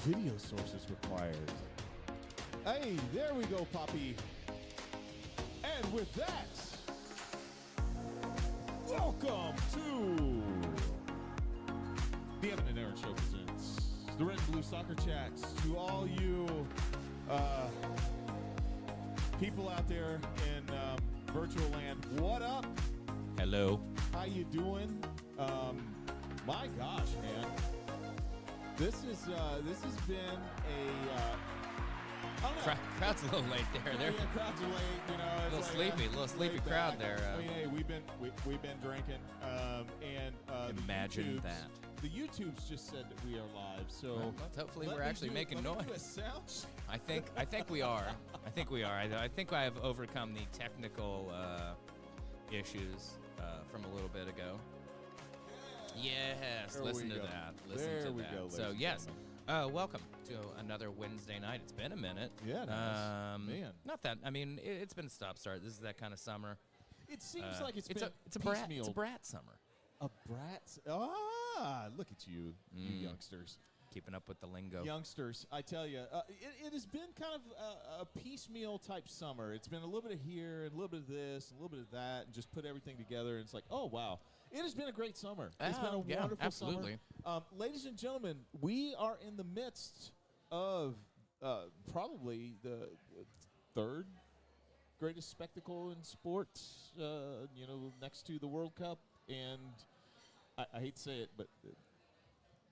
Video sources required. Hey, there we go, Poppy. And with that, welcome to the Evan and Aaron Show presents the Red and Blue Soccer Chats. To all you people out there in virtual land, what up? Hello. How you doing? My gosh, man. This has been a I don't know. Crowd's a little late there. Yeah, crowds are late. You know, it's a little sleepy crowd there. I mean, hey, we've been drinking, and imagine that. The YouTube's just said that we are live, so well, hopefully we're actually making noise. Do a sound. I think we are. I think we are. I think I have overcome the technical issues from a little bit ago. Yes, listen to that. Listen to that. Go, so yes. Welcome to another Wednesday night. It's been a minute. Yeah, man. Not that. I mean, it's been a stop-start. This is that kind of summer. It seems like it's a brat summer. A brat? Ah, look at you, you youngsters. Keeping up with the lingo. Youngsters, I tell you, it has been kind of a piecemeal type summer. It's been a little bit of here, and a little bit of this, and a little bit of that, and just put everything together, and it's like, oh, wow. It has been a great summer. It's been a wonderful absolutely. summer. Ladies and gentlemen, we are in the midst of probably the third greatest spectacle in sports, next to the World Cup. And I hate to say it, but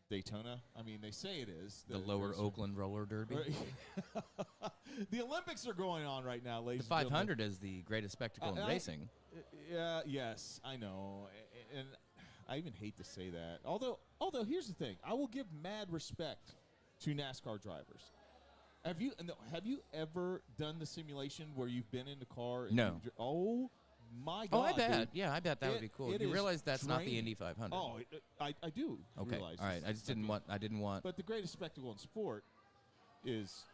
Daytona, I mean, they say it is. The Lower Oakland Roller Derby. Right. The Olympics are going on right now, ladies and gentlemen. The 500 is the greatest spectacle in racing. Yes, I know. And I even hate to say that. Although here's the thing. I will give mad respect to NASCAR drivers. Have you ever done the simulation where you've been in the car? And no. Oh, my God. Oh, I bet. Dude. Yeah, I bet that would be cool. You realize that's not the Indy 500. Oh, I do realize. All right. I just didn't want. But the greatest spectacle in sport is,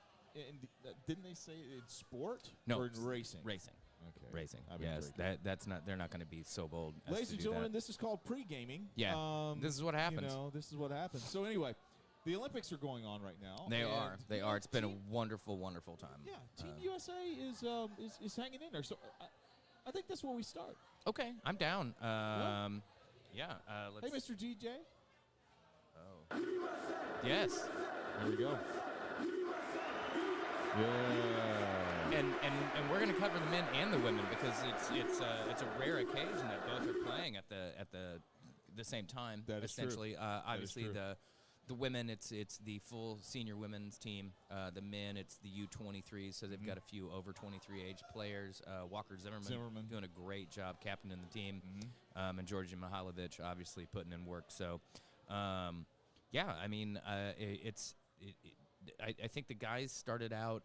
didn't they say in sport? No. Or in racing? Racing. Okay. Racing. Yes, that's not. They're not going to be so bold. Ladies and gentlemen, this is called pre-gaming. Yeah. This is what happens. This is what happens. So anyway, the Olympics are going on right now. They are. They are. It's been a wonderful, wonderful time. Yeah. Team USA is hanging in there. So I think that's where we start. Okay, I'm down. Let's. Hey, Mr. GJ. Oh. Yes. There we go. Yeah. And we're going to cover the men and the women because it's a rare occasion that both are playing at the same time. That is essentially. True. Obviously the women it's the full senior women's team. The men it's the U23s, so they've got a few over 23 age players. Walker Zimmerman doing a great job captaining the team, and Georgi Mihailovic obviously putting in work. So, I mean, I think the guys started out.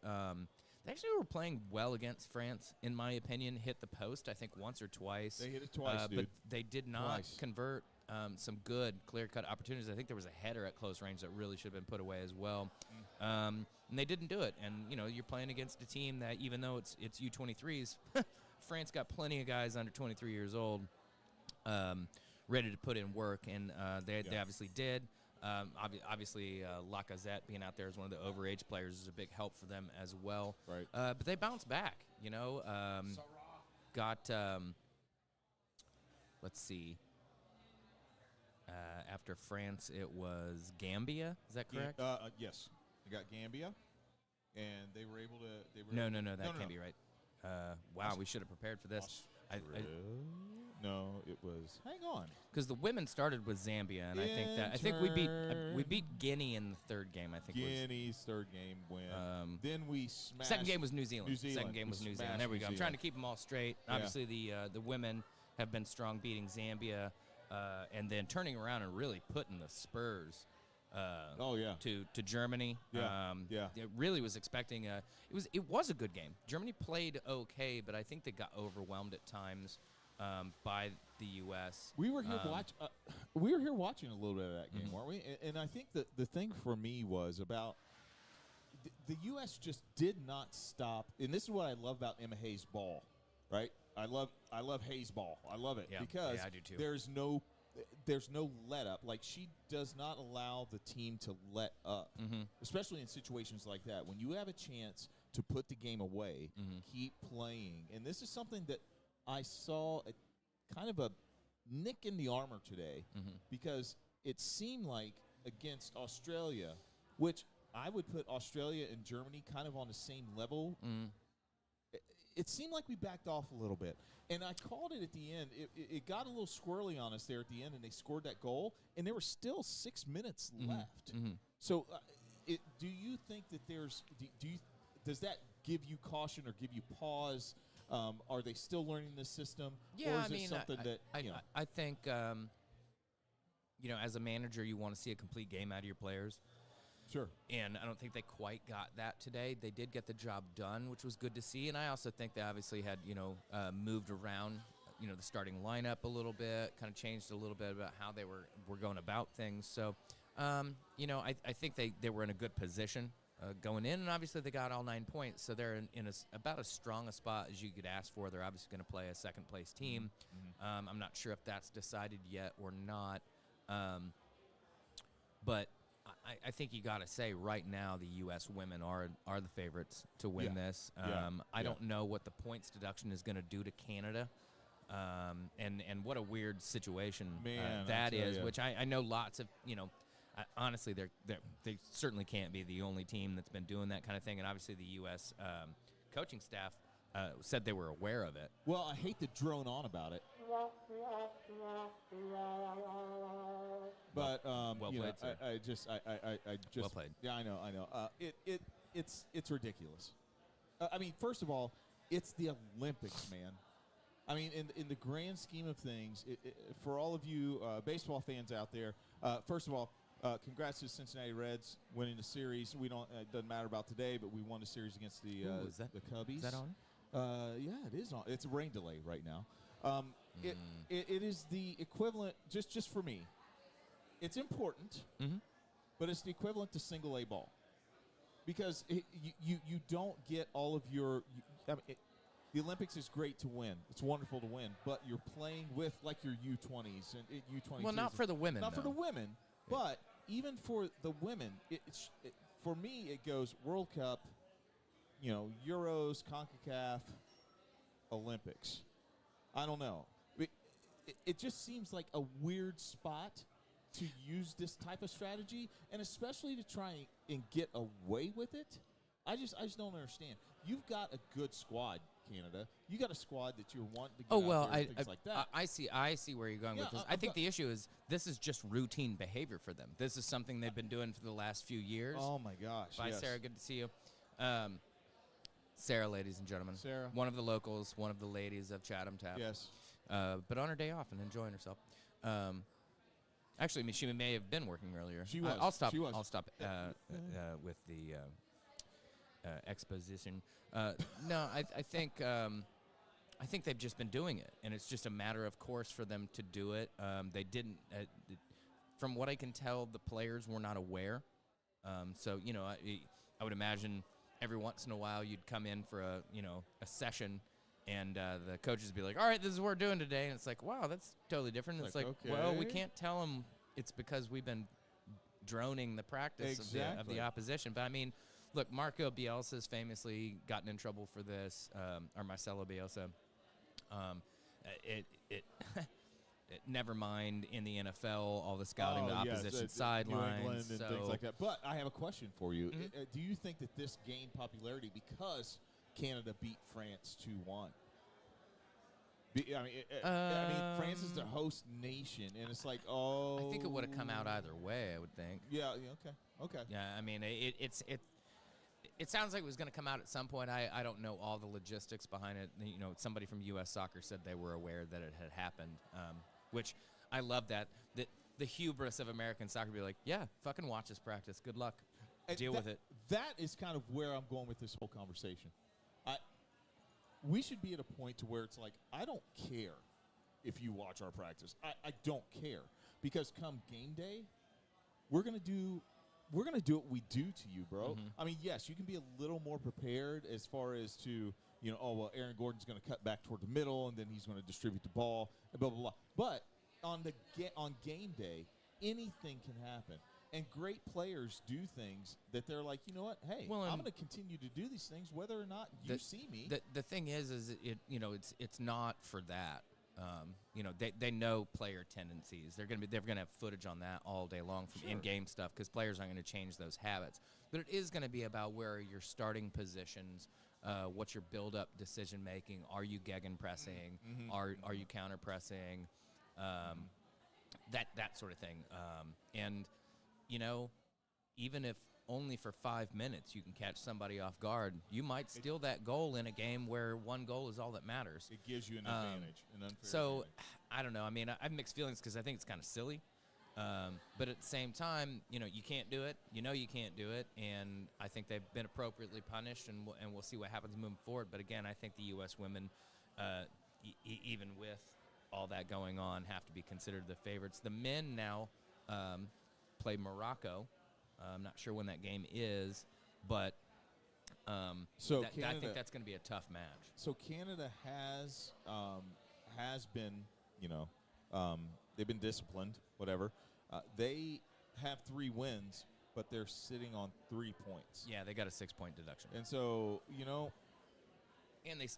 They actually were playing well against France, in my opinion. Hit the post, I think, once or twice. They hit it twice, dude. But they did not convert some good clear-cut opportunities. I think there was a header at close range that really should have been put away as well. And they didn't do it. And, you're playing against a team that, even though it's U23s, France got plenty of guys under 23 years old ready to put in work, and they obviously did. Obviously, Lacazette being out there as one of the overage players is a big help for them as well. Right. But they bounced back, got, let's see, after France, it was Gambia. Is that correct? Yes. They got Gambia, and they were able to. No, that can't be right. Wow, we should have prepared for this. No, it was. Hang on. Because the women started with Zambia, and I think we beat Guinea in the third game. I think Guinea's third game win. Then we smashed. Second game was New Zealand. Second game was New Zealand. There we go. I'm trying to keep them all straight. Yeah. Obviously, the women have been strong, beating Zambia, and then turning around and really putting the Spurs. To Germany. It really was expecting it was a good game. Germany played okay, but I think they got overwhelmed at times by the U.S. We were here watching a little bit of that game, weren't we? And I think that the thing for me was about the U.S. just did not stop. And this is what I love about Emma Hayes' ball, right? I love Hayes' ball. I love it because I do too. There's no there's no let up. Like, she does not allow the team to let up, especially in situations like that. When you have a chance to put the game away, keep playing. And this is something that I saw kind of a nick in the armor today because it seemed like against Australia, which I would put Australia and Germany kind of on the same level. It seemed like we backed off a little bit. And I called it at the end. It got a little squirrely on us there at the end, and they scored that goal, and there were still 6 minutes left. So do you think that does that give you caution or give you pause? Are they still learning this system? Yeah, or is it something I think, as a manager, you want to see a complete game out of your players. Sure. And I don't think they quite got that today. They did get the job done, which was good to see. And I also think they obviously had, moved around, the starting lineup a little bit, kind of changed a little bit about how they were going about things. So, I think they were in a good position going in. And obviously they got all 9 points. So they're in about as strong a spot as you could ask for. They're obviously going to play a second-place team. I'm not sure if that's decided yet or not. But I think you got to say right now the U.S. women are the favorites to win this. I don't know what the points deduction is going to do to Canada, and what a weird situation that is. Which I know lots of honestly they certainly can't be the only team that's been doing that kind of thing, and obviously the U.S. Coaching staff said they were aware of it. Well, I hate to drone on about it. But well played, sir. I just well played. Yeah, I know. It's ridiculous. I mean, first of all, it's the Olympics, man. I mean, in the grand scheme of things, for all of you baseball fans out there, first of all, congrats to the Cincinnati Reds winning the series. We don't. It doesn't matter about today, but we won the series against the Cubbies. Is that on? Yeah, it is on. It's a rain delay right now. It is the equivalent, just for me, it's important, but it's the equivalent to single A ball. Because you don't get all of your the Olympics is great to win. It's wonderful to win, but you're playing with like your U20s and U22s. Well, not for the women. Not for the women, but even for the women, for me it goes World Cup, Euros, CONCACAF, Olympics. I don't know. It just seems like a weird spot to use this type of strategy, and especially to try and get away with it. I just don't understand. You've got a good squad, Canada. You got a squad that you're wanting to get out there and things like that. I see where you're going with this. I think the issue is this is just routine behavior for them. This is something they've been doing for the last few years. Oh my gosh! Bye, yes. Sarah. Good to see you. Sarah, ladies and gentlemen. Sarah. One of the locals, one of the ladies of Chatham Tap. Yes. But on her day off and enjoying herself. Actually, I mean, she may have been working earlier. She was. I'll stop. She was. I'll stop with the exposition. No, I think they've just been doing it, and it's just a matter of course for them to do it. They didn't. From what I can tell, the players were not aware. So I would imagine every once in a while you'd come in for a session. And the coaches would be like, all right, this is what we're doing today. And it's like, wow, that's totally different. It's like, okay. Well, we can't tell them it's because we've been droning the practice of the opposition. But, I mean, look, Marco Bielsa's famously gotten in trouble for this, or Marcelo Bielsa. Never mind in the NFL, all the scouting, the opposition sidelines. New England and things like that. But I have a question for you. Do you think that this gained popularity because Canada beat France 2-1? I mean, France is the host nation, and it's like, I think it would have come out either way, I would think. Yeah, okay. Yeah, I mean, it sounds like it was going to come out at some point. I don't know all the logistics behind it. Somebody from U.S. Soccer said they were aware that it had happened, which I love that. The hubris of American soccer be like, yeah, fucking watch us practice. Good luck. Deal with it. That is kind of where I'm going with this whole conversation. We should be at a point to where it's like, I don't care if you watch our practice. I don't care, because come game day, we're gonna do what we do to you, bro. I mean, yes, you can be a little more prepared as far as to Aaron Gordon's gonna cut back toward the middle and then he's gonna distribute the ball and blah blah blah. But on game day, anything can happen. And great players do things that they're like, you know what? Hey, Well, I'm and going to continue to do these things whether or not you see me. The thing is it's not for that. They know player tendencies. They're gonna have footage on that all day long from in-game stuff because players aren't going to change those habits. But it is going to be about where are your starting positions, what's your build-up decision making. Are you Gegen pressing? Are you counter pressing? That sort of thing. And even if only for 5 minutes you can catch somebody off guard, you might steal that goal in a game where one goal is all that matters. It gives you an advantage, an unfair So, advantage. I don't know. I mean, I have mixed feelings because I think it's kind of silly. But at the same time, you can't do it. You can't do it. And I think they've been appropriately punished, and we'll see what happens moving forward. But again, I think the U.S. women, even with all that going on, have to be considered the favorites. The men now play Morocco. I'm not sure when that game is, but I think that's going to be a tough match. So Canada has been, they've been disciplined, whatever. They have 3 wins, but they're sitting on 3 points. Yeah, they got a 6-point deduction, And so,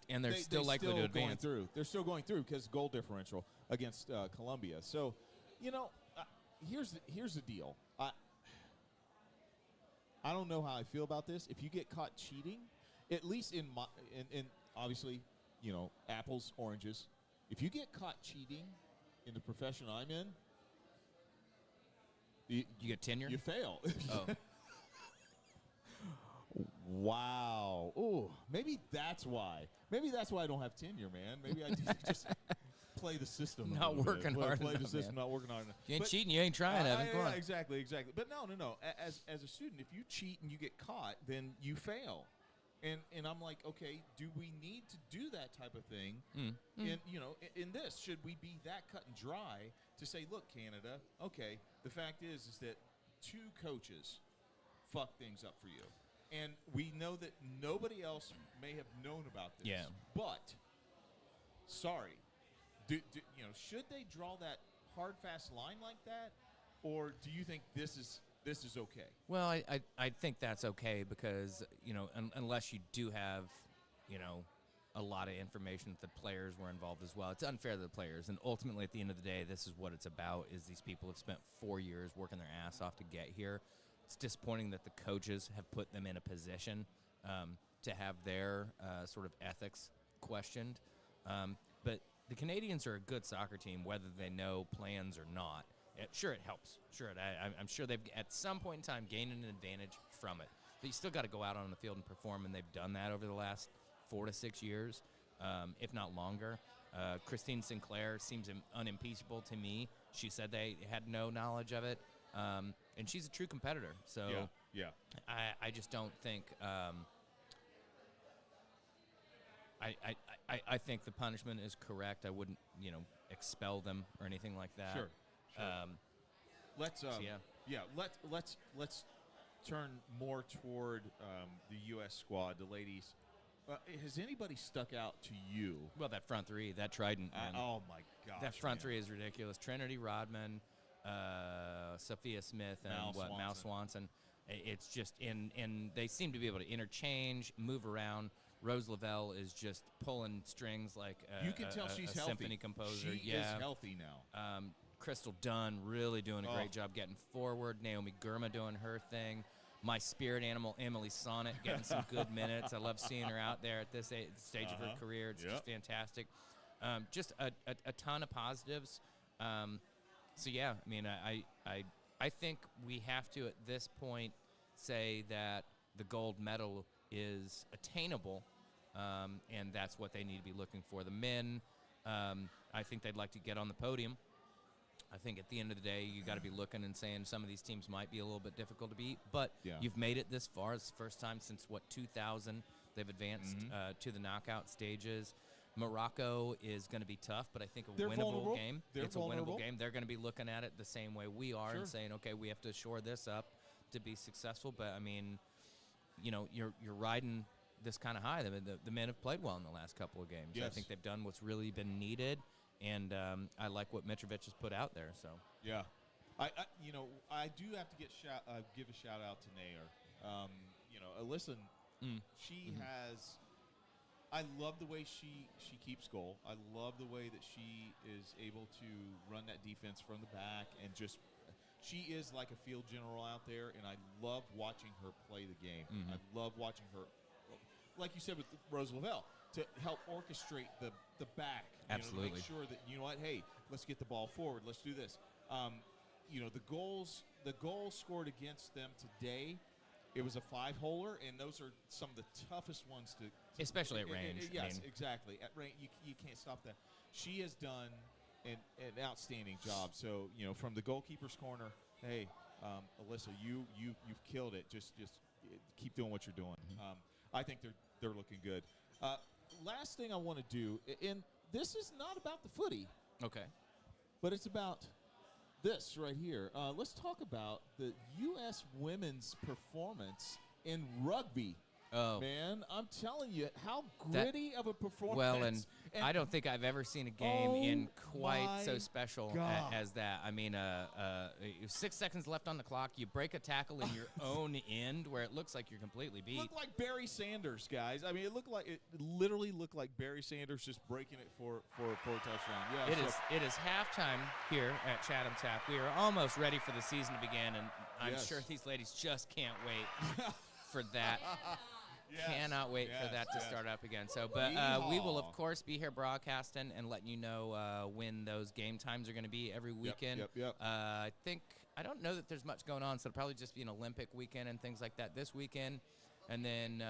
and they're still likely to advance. They're still going through because goal differential against Colombia. So, here's the deal. I don't know how I feel about this. If you get caught cheating, at least in obviously, apples, oranges. If you get caught cheating in the profession I'm in, you get tenure? You fail. Oh. Wow. Oh, maybe that's why. Maybe that's why I don't have tenure, man. Maybe I just play the system. Not working hard Play the enough, system, man. not working hard enough. You ain't cheating, you ain't trying, Evan. Come on. Exactly. But no. As a student, if you cheat and you get caught, then you fail. And I'm like, okay, do we need to do that type of thing? In this, should we be that cut and dry to say, look, Canada, okay, the fact is that 2 coaches fuck things up for you. And we know that nobody else may have known about this. Yeah. But, sorry, should they draw that hard, fast line like that? Or do you think this is okay? Well, I think that's okay because, unless you do have, a lot of information that the players were involved as well. It's unfair to the players. And ultimately, at the end of the day, this is what it's about, is these people have spent 4 years working their ass off to get here. It's disappointing that the coaches have put them in a position to have their sort of ethics questioned. But the Canadians are a good soccer team, whether they know plans or not. Sure, it helps. Sure, I'm sure they've at some point in time gained an advantage from it. But you still got to go out on the field and perform, and they've done that over the last 4 to 6 years, if not longer. Christine Sinclair seems unimpeachable to me. She said they had no knowledge of it, and she's a true competitor. So yeah. I just don't think. I think the punishment is correct. I wouldn't, expel them or anything like that. Sure. Let's turn more toward the U.S. squad, the ladies. Has anybody stuck out to you? Well, that front 3, that trident. Oh my gosh, that front 3 is ridiculous. Trinity Rodman, Sophia Smith, and Mal Swanson. It's just and they seem to be able to interchange, move around. Rose Lavelle is just pulling strings like you can tell she's a healthy. Symphony composer. She is healthy now. Crystal Dunn really doing a great job getting forward. Naomi Girma doing her thing. My spirit animal, Emily Sonnet, getting some good minutes. I love seeing her out there at this stage of her career. It's just fantastic. Just a ton of positives. So, yeah, I mean, I think we have to, at this point, say that the gold medal is attainable, and that's what they need to be looking for. The men, I think they'd like to get on the podium. I think at the end of the day, you got to be looking and saying some of these teams might be a little bit difficult to beat, but you've made it this far. It's the first time since, 2000 they've advanced to the knockout stages. Morocco is going to be tough, but I think a winnable game. It's a winnable game. They're going to be looking at it the same way we are and saying, okay, we have to shore this up to be successful. But, I mean, you're riding this kind of high. The men have played well in the last couple of games. Yes. I think they've done what's really been needed. and I like what Mitrovic has put out there. So Yeah. I do have to give a shout out to Nair. Alyssa, she has. I love the way she keeps goal. I love the way that she is able to run that defense from the back and just. She is like a field general out there, and I love watching her play the game. I love watching her, like you said with Rose Lavelle, to help orchestrate the back. Absolutely. To make sure that, hey, let's get the ball forward. Let's do this. The goals scored against them today, it was a 5-holer, and those are some of the toughest ones to especially at range. Yes, exactly. At range, you can't stop that. She has done an outstanding job. So, from the goalkeeper's corner, hey, Alyssa, you've killed it. Just keep doing what you're doing. I think they're looking good. Last thing I want to do, and this is not about the footy. Okay. But it's about this right here. Let's talk about the U.S. women's performance in rugby. Oh, man, I'm telling you, how gritty of a performance. Well, and I don't think I've ever seen a game in quite so special as that. I mean, 6 seconds left on the clock. You break a tackle in your own end where it looks like you're completely beat. It looked like Barry Sanders, guys. I mean, it literally looked like Barry Sanders just breaking it for a touchdown. Yeah, it is halftime here at Chatham Tap. We are almost ready for the season to begin, and I'm sure these ladies just can't wait for that. Cannot wait for that to start up again. So, but we will, of course, be here broadcasting and letting you know when those game times are going to be every weekend. Yep. I don't know that there's much going on, so it'll probably just be an Olympic weekend and things like that this weekend. And then,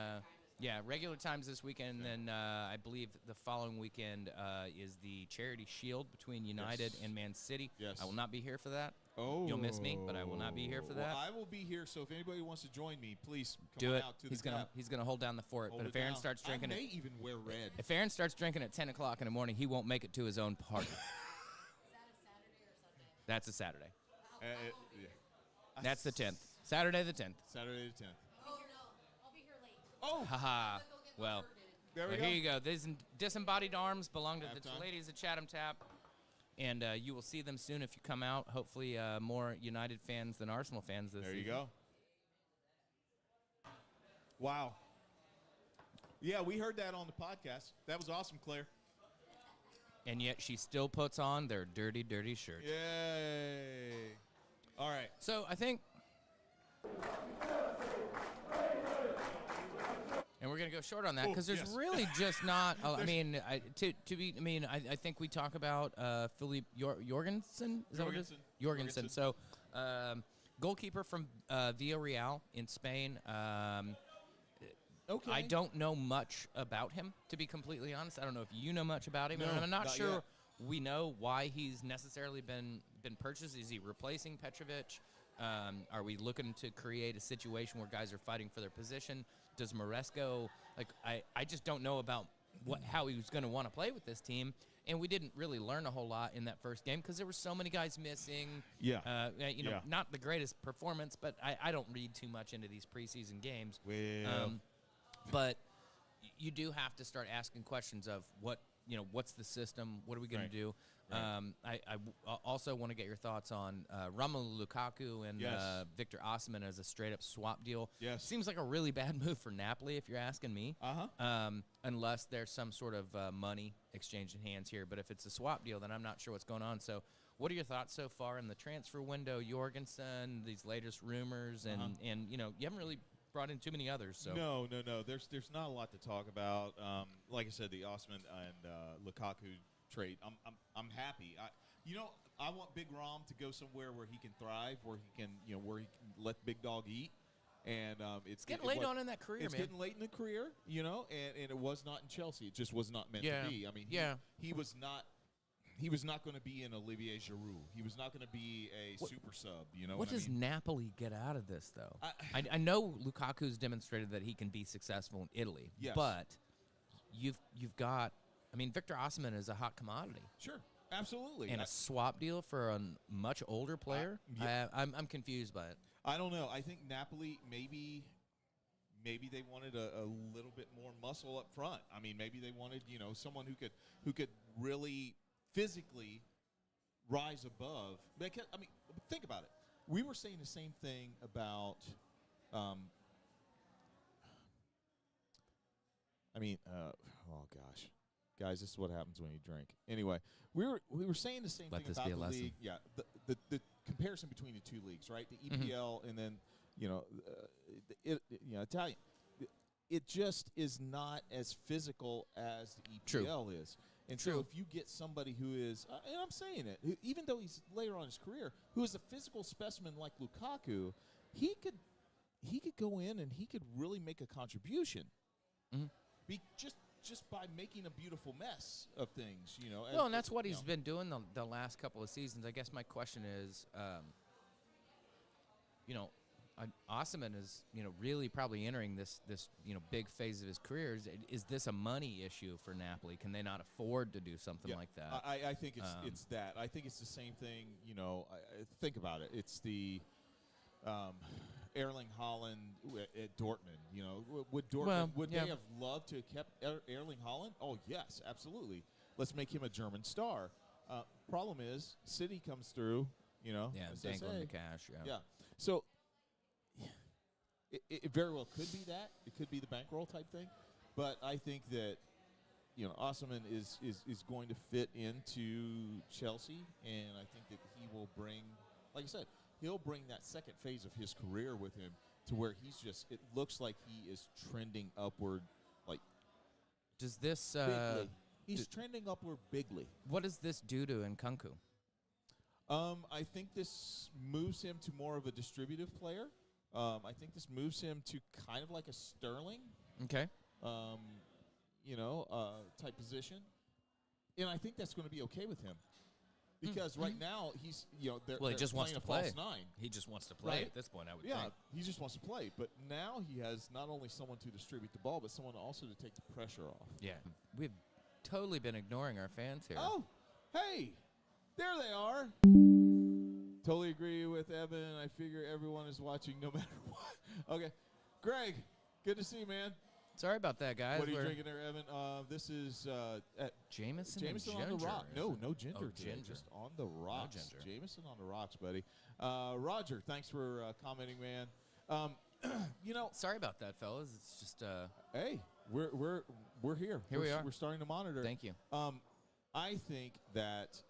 regular times this weekend. And then I believe the following weekend is the Charity Shield between United and Man City. Yes. I will not be here for that. Oh. You'll miss me, but I will not be here for that. Well, I will be here, so if anybody wants to join me, please come on out to he's the gonna tap. He's gonna hold down the fort. But if Aaron starts drinking, I may even wear red. If Aaron starts drinking at 10 o'clock in the morning, he won't make it to his own party. Is that a Saturday or Sunday? That's a Saturday. Yeah. That's the 10th. Saturday the 10th. Saturday the 10th. Oh, no. I'll be here late. Oh. Haha. Well, there we go. Here you go. These disembodied arms belong to the Halftime. ladies at Chatham Tap. And you will see them soon if you come out. Hopefully more United fans than Arsenal fans this season. There you go. Wow. Yeah, we heard that on the podcast. That was awesome, Claire. And yet she still puts on their dirty, dirty shirt. Yay. All right. So I think... And we're going to go short on that because there's really just not. I think we talk about Philippe Jorgensen. Is that what it is? Jorgensen. So, goalkeeper from Villarreal in Spain. Okay. I don't know much about him, to be completely honest. I don't know if you know much about him. No, I'm not sure yet. we know why he's necessarily been purchased. Is he replacing Petrovic? Are we looking to create a situation where guys are fighting for their position? Does Maresco, I just don't know about how he was going to want to play with this team. And we didn't really learn a whole lot in that first game because there were so many guys missing. Yeah. Not the greatest performance, but I don't read too much into these preseason games. Well. But you do have to start asking questions of what's the system? What are we going to do? Right. I also want to get your thoughts on Romelu Lukaku and Victor Osimhen as a straight-up swap deal. Yes. Seems like a really bad move for Napoli, if you're asking me. Unless there's some sort of money exchange in hands here. But if it's a swap deal, then I'm not sure what's going on. So what are your thoughts so far in the transfer window? Jorgensen, these latest rumors, and you haven't really brought in too many others. So No. There's not a lot to talk about. Like I said, the Osimhen and Lukaku trade. I'm happy. I want Big Rom to go somewhere where he can thrive, where he can let Big Dog eat. And it's getting late on in that career, it's man. getting late in the career, and it was not in Chelsea. It just was not meant to be. I mean, he was not. He was not going to be an Olivier Giroud. He was not going to be a super sub. What does Napoli get out of this, though? I know Lukaku's demonstrated that he can be successful in Italy, but you've got. I mean, Victor Osimhen is a hot commodity. Sure, absolutely. And a swap deal for a much older player? I'm confused by it. I don't know. I think Napoli maybe they wanted a little bit more muscle up front. I mean, maybe they wanted someone who could really physically rise above. Because, I mean, think about it. We were saying the same thing about. Oh gosh, guys, this is what happens when you drink. Anyway, we were saying the same Let thing this about be a the lesson. league. Yeah, the comparison between the two leagues, right? The EPL and then Italian. It just is not as physical as the True. EPL is. And so True. if you get somebody who is, and I'm saying it, even though he's later on in his career, who is a physical specimen like Lukaku, he could go in and he could really make a contribution. Mhm. Just by making a beautiful mess of things, you know. Well, and that's what he's been doing the last couple of seasons. I guess my question is, Osimhen is, really probably entering this big phase of his career. Is this a money issue for Napoli? Can they not afford to do something like that? I think it's that. I think it's the same thing. Think about it. It's the Erling Haaland at Dortmund. Would Dortmund they have loved to have kept Erling Haaland? Oh yes, absolutely. Let's make him a German star. Problem is, City comes through. And says, dangling hey. the cash. Yeah. So it very well could be that. It could be the bankroll type thing. But I think that, Osimhen is going to fit into Chelsea, and I think that he will bring, like I said, he'll bring that second phase of his career with him to where it looks like he is trending upward, like Does this bigly. He's trending upward bigly. what does this do to Nkunku? I think this moves him to more of a distributive player. I think this moves him to kind of like a Sterling, Okay. type position. And I think that's going to be okay with him. Because right now he's, they're Well, he just wants playing to a play. false nine. He just wants to play Right. at this point, I would Yeah, think. he just wants to play. But now he has not only someone to distribute the ball, but someone also to take the pressure off. Yeah. We've totally been ignoring our fans here. Oh, hey, there they are. Totally agree with Evan. I figure everyone is watching no matter what. Okay, Greg, good to see you, man. Sorry about that, guys. What are you We're drinking there, Evan? This is at Jameson, Jameson and on ginger, the rock. is No, it? no ginger. Oh, today, ginger. Just on the rocks. ginger. Jameson on the rocks, buddy. Roger, thanks for commenting, man. Sorry about that, fellas. It's just Hey, we're here. Here we are. We're starting to monitor. thank you. I think that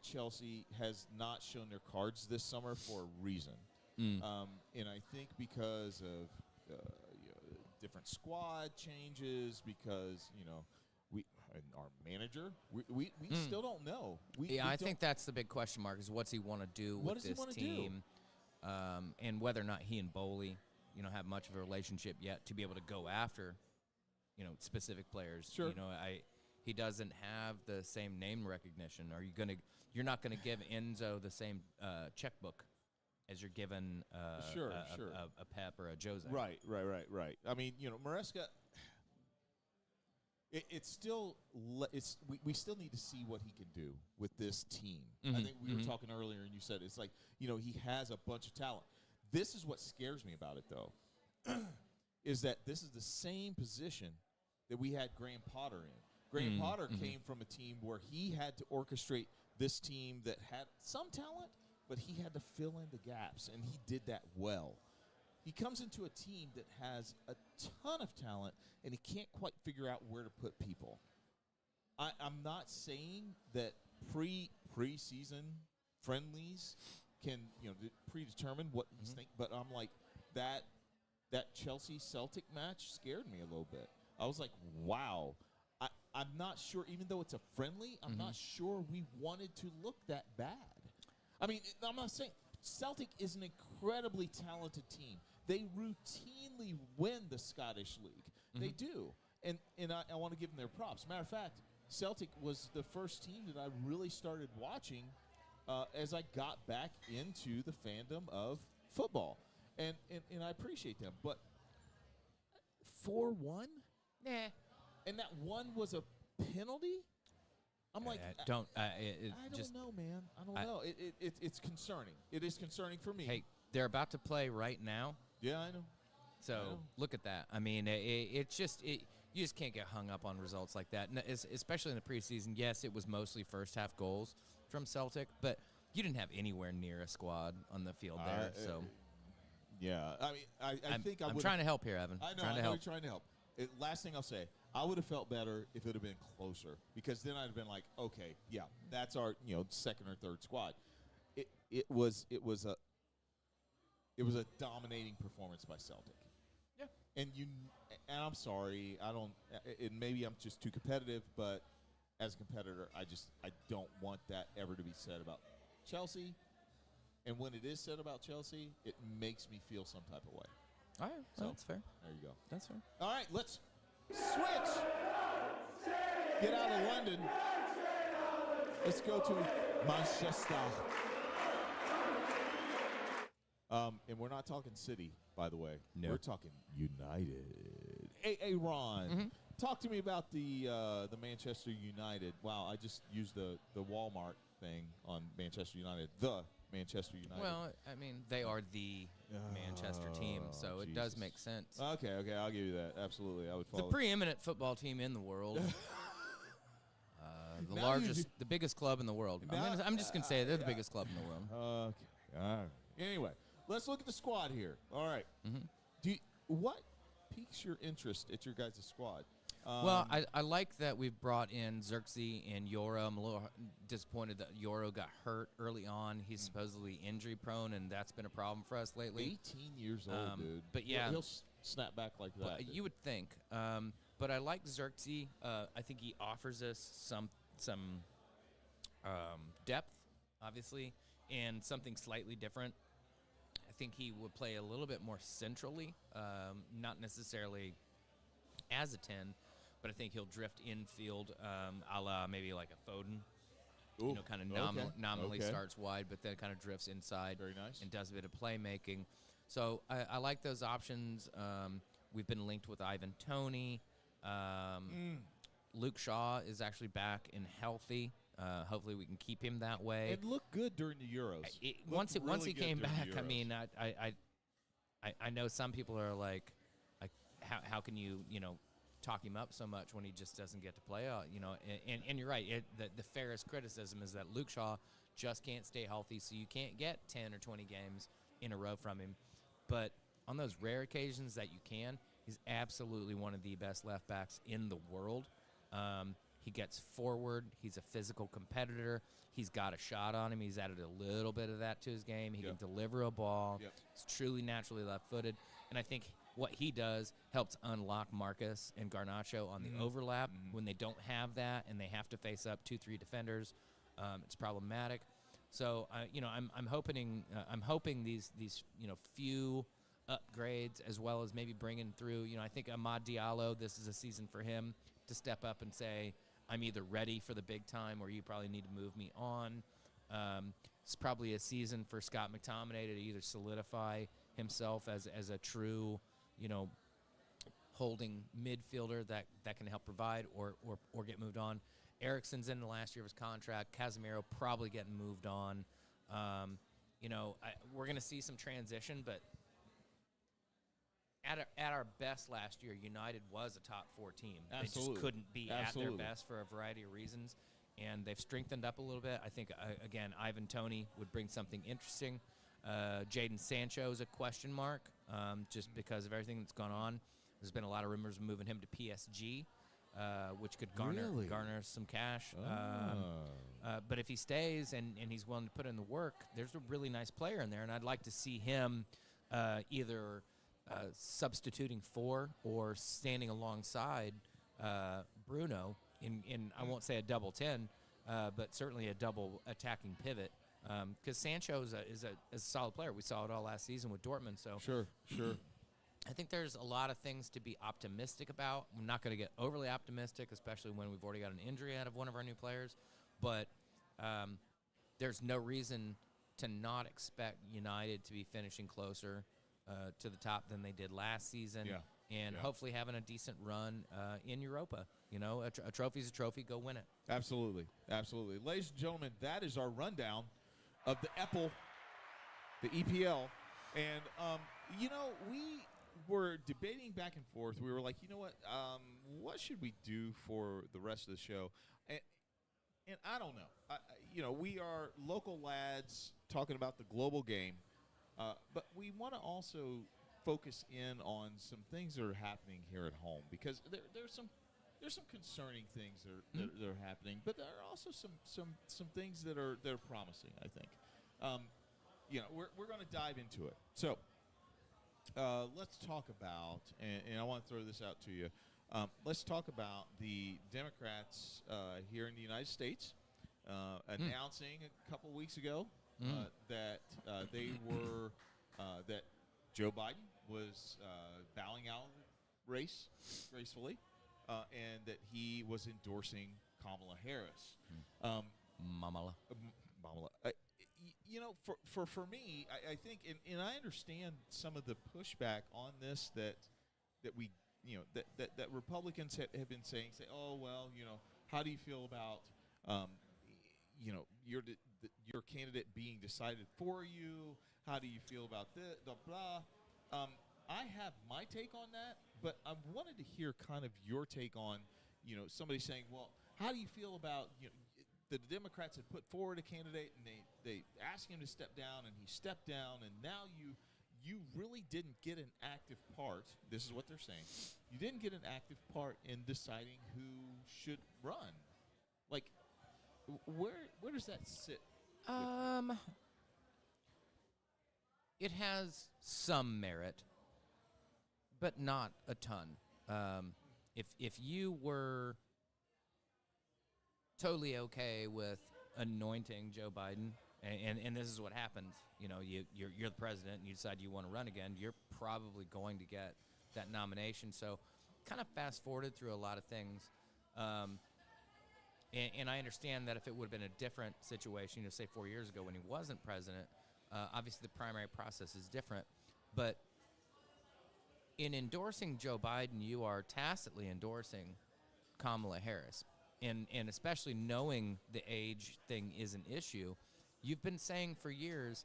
Chelsea has not shown their cards this summer for a reason, and I think because of different squad changes, because we and our manager we still don't know. I think that's the big question mark is what's he want to do What with does he this wanna do? team, and whether or not he and Bowley, have much of a relationship yet to be able to go after, specific players. Sure. He doesn't have the same name recognition. You're not gonna give Enzo the same checkbook as you're given Sure. a Pep or a Jose. Right. I mean, Maresca. It's still we still need to see what he can do with this team. I think we were talking earlier, and you said it's like he has a bunch of talent. This is what scares me about it, though, is that this is the same position that we had Graham Potter in. Graham Potter came from a team where he had to orchestrate this team that had some talent, but he had to fill in the gaps, and he did that well. He comes into a team that has a ton of talent, and he can't quite figure out where to put people. I'm not saying that preseason friendlies can predetermine what he's thinking, but I'm like that Chelsea Celtic match scared me a little bit. I was like, wow. I'm not sure, even though it's a friendly, I'm not sure we wanted to look that bad. I mean, I'm not saying Celtic is an incredibly talented team. They routinely win the Scottish League. They do. And I want to give them their props. Matter of fact, Celtic was the first team that I really started watching as I got back into the fandom of football. And I appreciate them. But 4-1? Nah. And that one was a penalty? I'm like, I don't know, man. I don't know. It's concerning. It is concerning for me. Hey, they're about to play right now. Yeah, I know. So look at that. I mean, it's just you just can't get hung up on results like that, and especially in the preseason. Yes, it was mostly first half goals from Celtic, but you didn't have anywhere near a squad on the field there. So yeah, I mean, I think I'm trying to help here, Evan. I know, trying to I know help. you're trying to help. Last thing I'll say, I would have felt better if it had been closer, because then I'd have been like, okay, yeah, that's our second or third squad. It was a dominating performance by Celtic. Yeah. And I'm sorry, I don't. Maybe I'm just too competitive, but as a competitor, I don't want that ever to be said about Chelsea. And when it is said about Chelsea, it makes me feel some type of way. All right, well, that's fair. There you go. That's fair. All right, let's switch. Get out of London. Let's go to Manchester. And we're not talking City, by the way. No. We're talking United. Hey, Ron, talk to me about the Manchester United. Wow, I just used the Walmart thing on Manchester United. The Manchester United. Well, I mean, they are the Manchester team, so it does make sense. Okay, I'll give you that. Absolutely, I would The follow. preeminent football team in the world. The Now largest, the biggest club in the world. I'm just going to say they're the biggest club in the world. Okay. All right. Anyway, let's look at the squad here. All right. Mm-hmm. What piques your interest at your guys' squad? Well, I like that we've brought in Xerxes and Yoro. I'm a little disappointed that Yoro got hurt early on. He's supposedly injury prone, and that's been a problem for us lately. 18 years old, dude. But yeah, he'll snap back like that. You would think. But I like Xerxes. I think he offers us some depth, obviously, and something slightly different. I think he would play a little bit more centrally, not necessarily as a 10, but I think he'll drift infield, a la maybe like a Foden. Ooh, Kind of nominally okay. starts wide, but then kind of drifts inside. Very nice. And does a bit of playmaking. So I like those options. We've been linked with Ivan Toney. Luke Shaw is actually back and healthy. Hopefully we can keep him that way. It looked good during the Euros. Once he came back, I Euros. mean, I know some people are like how can you talk him up so much when he just doesn't get to play? And you're right. The fairest criticism is that Luke Shaw just can't stay healthy, so you can't get 10 or 20 games in a row from him. But on those rare occasions that you can, he's absolutely one of the best left backs in the world. He gets forward. He's a physical competitor. He's got a shot on him. He's added a little bit of that to his game. He can deliver a ball. Yep. He's truly naturally left-footed. And I think what he does helps unlock Marcus and Garnacho on the overlap. When they don't have that and they have to face up 2-3 defenders, it's problematic. So I'm hoping these few upgrades, as well as maybe bringing through, I think Amad Diallo, this is a season for him to step up and say, I'm either ready for the big time or you probably need to move me on. It's probably a season for Scott McTominay to either solidify himself as a true, holding midfielder that can help provide or get moved on. Eriksen's in the last year of his contract. Casemiro probably getting moved on. We're going to see some transition, but at our best last year, United was a top 4 team. Absolutely. They just couldn't be Absolutely. at their best for a variety of reasons, and they've strengthened up a little bit. I think, again, Ivan Toney would bring something interesting. Jadon Sancho is a question mark just because of everything that's gone on. There's been a lot of rumors of moving him to PSG, which could garner some cash. But if he stays and he's willing to put in the work, there's a really nice player in there, and I'd like to see him either substituting for or standing alongside Bruno in I won't say a double 10, but certainly a double attacking pivot. Because Sancho is a solid player. We saw it all last season with Dortmund. So Sure. I think there's a lot of things to be optimistic about. I'm not going to get overly optimistic, especially when we've already got an injury out of one of our new players. But there's no reason to not expect United to be finishing closer to the top than they did last season. Yeah. And hopefully having a decent run in Europa. A trophy's a trophy. Go win it. Absolutely. Ladies and gentlemen, that is our rundown of the EPL. The EPL. And, were debating back and forth. We were like, you know what should we do for the rest of the show? And I don't know. We are local lads talking about the global game, but we want to also focus in on some things that are happening here at home, because there's some concerning things that are happening, but there are also some things that are promising, I think. We're going to dive into it. So let's talk about, and I want to throw this out to you. Let's talk about the Democrats here in the United States announcing a couple weeks ago that they were that Joe Biden was bowing out of the race gracefully, and that he was endorsing Kamala Harris. Mamala. Kamala. For me, I think, and I understand some of the pushback on this that we, that Republicans have been saying, oh, well, how do you feel about, your candidate being decided for you? How do you feel about this, blah? I have my take on that, but I wanted to hear kind of your take on, somebody saying, well, how do you feel about, the Democrats had put forward a candidate and they asked him to step down, and he stepped down, and now you really didn't get an active part. This is what they're saying. You didn't get an active part in deciding who should run. Like, where does that sit? It has some merit, but not a ton. If you were totally okay with anointing Joe Biden, and this is what happens, you're the president and you decide you want to run again, you're probably going to get that nomination. So kind of fast forwarded through a lot of things. And I understand that if it would have been a different situation, say 4 years ago when he wasn't president, obviously the primary process is different. But in endorsing Joe Biden, you are tacitly endorsing Kamala Harris. And especially knowing the age thing is an issue, you've been saying for years,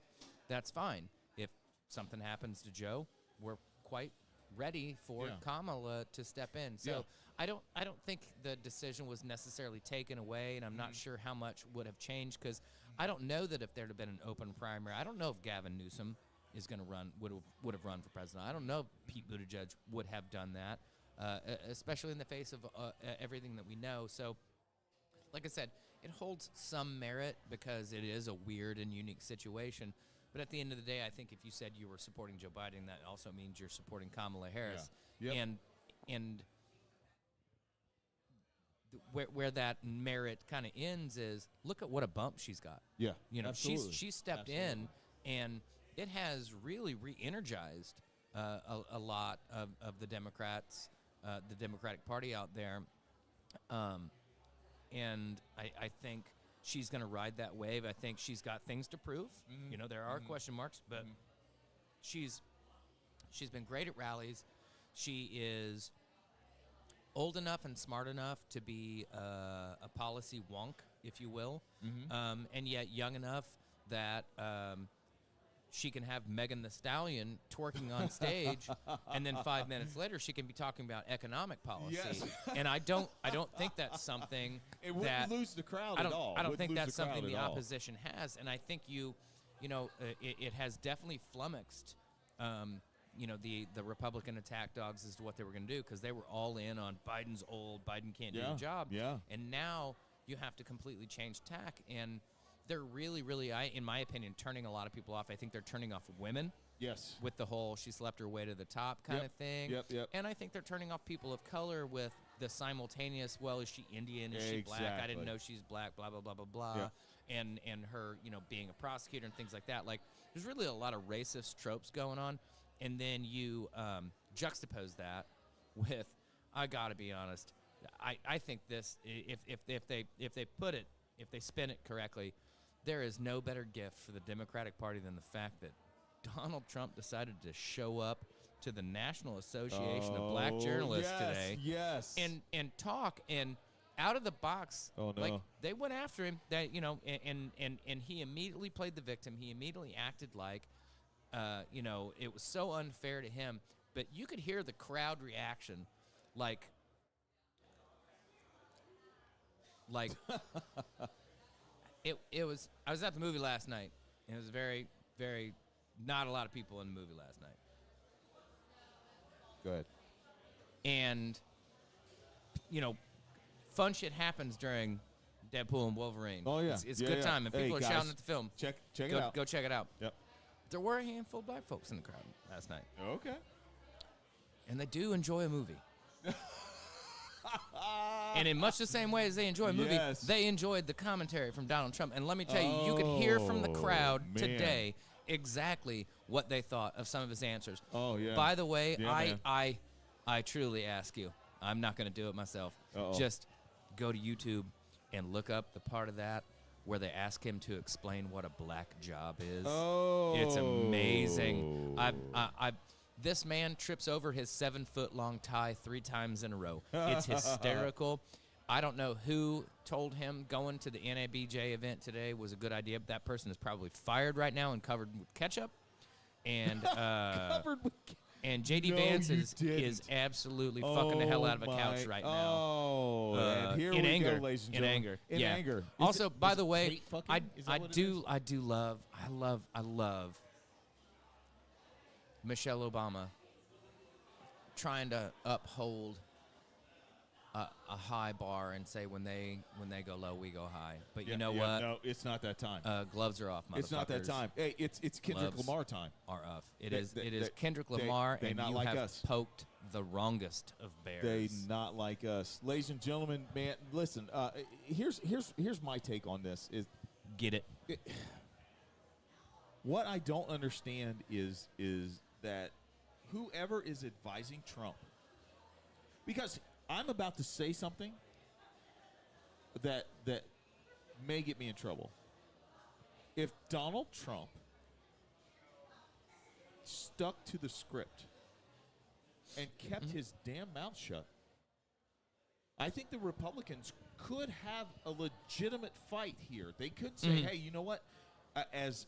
that's fine. If something happens to Joe, we're quite ready for Kamala to step in. So I don't think the decision was necessarily taken away, and I'm not sure how much would have changed, because I don't know that if there had been an open primary, I don't know if Gavin Newsom is going to would have run for president. I don't know if Pete Buttigieg would have done that. Especially in the face of everything that we know. So, like I said, it holds some merit because it is a weird and unique situation. But at the end of the day, I think if you said you were supporting Joe Biden, that also means you're supporting Kamala Harris. Yeah. Yep. And where that merit kind of ends is, look at what a bump she's got. Yeah, absolutely. She's stepped in, and it has really re-energized a lot of the Democrats. The Democratic Party out there, and I think she's going to ride that wave. I think she's got things to prove. There are question marks, but she's been great at rallies. She is old enough and smart enough to be a policy wonk, if you will, and yet young enough that she can have Megan Thee Stallion twerking on stage, and then 5 minutes later she can be talking about economic policy. Yes. And I don't think that's something it wouldn't lose the crowd at all. I don't think that's something the opposition has, and I think it has definitely flummoxed the Republican attack dogs as to what they were going to do, because they were all in on Biden's old, Biden can't do the job. Yeah. And now you have to completely change tack, and they're really, really, in my opinion, turning a lot of people off. I think they're turning off women. Yes. With the whole she slept her way to the top kind of thing. Yep. And I think they're turning off people of color with the simultaneous, well, is she Indian? Is she black? I didn't know she's black, blah, blah, blah, blah, blah. Yeah. And her, being a prosecutor and things like that. Like, there's really a lot of racist tropes going on. And then you juxtapose that with, I got to be honest, I think this, if they spin it correctly, there is no better gift for the Democratic Party than the fact that Donald Trump decided to show up to the National Association of Black Journalists today. Yes. And talk, and out of the box, Oh, no. like, they went after him, that and he immediately played the victim. He immediately acted like it was so unfair to him. but you could hear the crowd reaction, like it was. I was at the movie last night, and it was very, very not a lot of people in the movie last night. Go ahead. And, fun shit happens during Deadpool and Wolverine. Oh, yeah. It's a good time, and people are guys, shouting at the film. Check it Go, out. go check it out. Yep. There were a handful of black folks in the crowd last night, Okay. and they do enjoy a movie. And in much the same way as they enjoy a movie, Yes. they enjoyed the commentary from Donald Trump. And let me tell you, you could hear from the crowd man. today exactly what they thought of some of his answers. Oh, yeah. By the way, Yeah, man. I truly ask you, I'm not going to do it myself. Uh-oh. Just go to YouTube and look up the part of that where they ask him to explain what a black job is. Oh. It's amazing. This man trips over his 7-foot-long tie 3 times in a row. It's hysterical. I don't know who told him going to the NABJ event today was a good idea, but that person is probably fired right now and covered with ketchup. And Covered with and JD No, Vance you is absolutely fucking the hell out of a couch right now. Oh, and here in we anger, go, ladies and in gentlemen. anger, In yeah. anger. Is Also, it- by is the it way, hate fucking? I Is that what it I love Michelle Obama trying to uphold a high bar and say when they go low, we go high. But you know what? No, it's not that time. Gloves are off, motherfuckers. It's not that time. Hey, it's Kendrick Gloves Lamar time. Are off. It They- is they- Kendrick they- Lamar, they and not you like have us. poked the wrongest of bears. They not like us, ladies and gentlemen. Man, listen. Here's my take on this. Is Get it? what I don't understand is that whoever is advising Trump, because I'm about to say something that may get me in trouble. If Donald Trump stuck to the script and kept his damn mouth shut, I think the Republicans could have a legitimate fight here. They could say, hey, you know what? As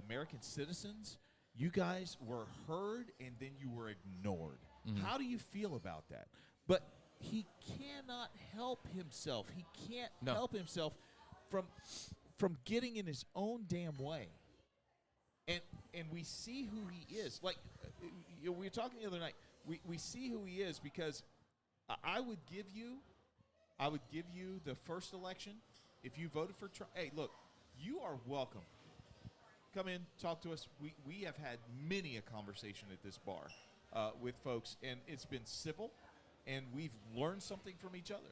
American citizens, you guys were heard and then you were ignored. How do you feel about that? But he cannot help himself. He can't No. help himself from getting in his own damn way. And we see who he is. Like we were talking the other night. We see who he is because I would give you the first election if you voted for Trump. Hey, look, you are welcome. Come in, talk to us. We have had many a conversation at this bar with folks, and it's been civil, and we've learned something from each other.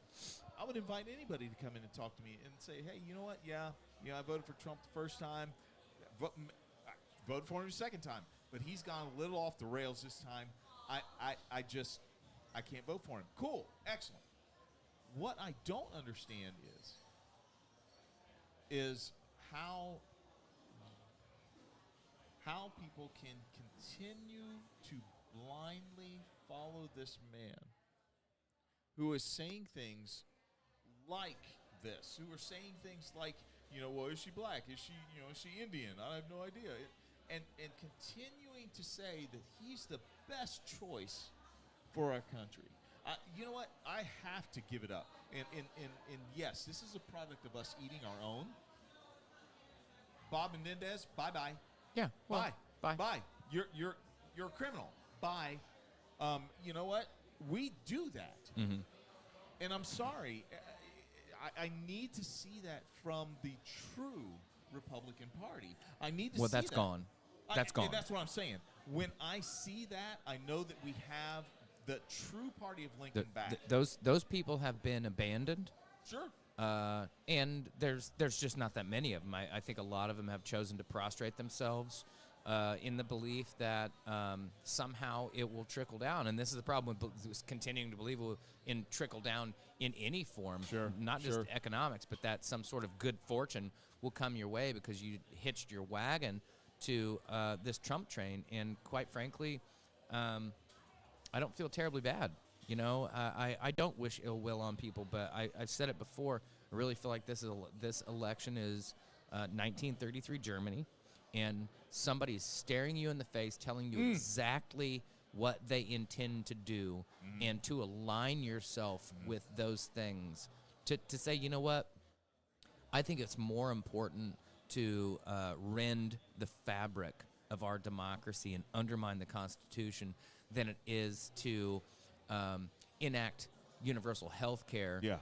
I would invite anybody to come in and talk to me and say, hey, you know what? Yeah, I voted for Trump the first time. I voted for him the second time, but he's gone a little off the rails this time. I can't vote for him. Cool, excellent. What I don't understand is how people can continue to blindly follow this man who is saying things like this, who are saying things like, well, is she black? Is she Indian? I have no idea. And continuing to say that he's the best choice for our country. You know what? I have to give it up. And yes, this is a product of us eating our own. Bob Menendez, bye-bye. Yeah. Well, Bye. bye. Bye. You're a criminal. Bye. You know what? We do that. Mm-hmm. And I'm sorry. I need to see that from the true Republican Party. I need to see That's that. gone. That's gone. And that's what I'm saying. When I see that, I know that we have the true party of Lincoln back. Those people have been abandoned. Sure. And there's just not that many of them. I think a lot of them have chosen to prostrate themselves in the belief that somehow it will trickle down. And this is the problem with continuing to believe it will trickle down in any form, Sure, not sure. just economics, but that some sort of good fortune will come your way because you hitched your wagon to this Trump train. And quite frankly, I don't feel terribly bad. I don't wish ill will on people, but I've said it before. I really feel like this election is 1933 Germany, and somebody's staring you in the face, telling you exactly what they intend to do and to align yourself with those things. To say, you know what, I think it's more important to rend the fabric of our democracy and undermine the Constitution than it is to enact universal health care. Yeah.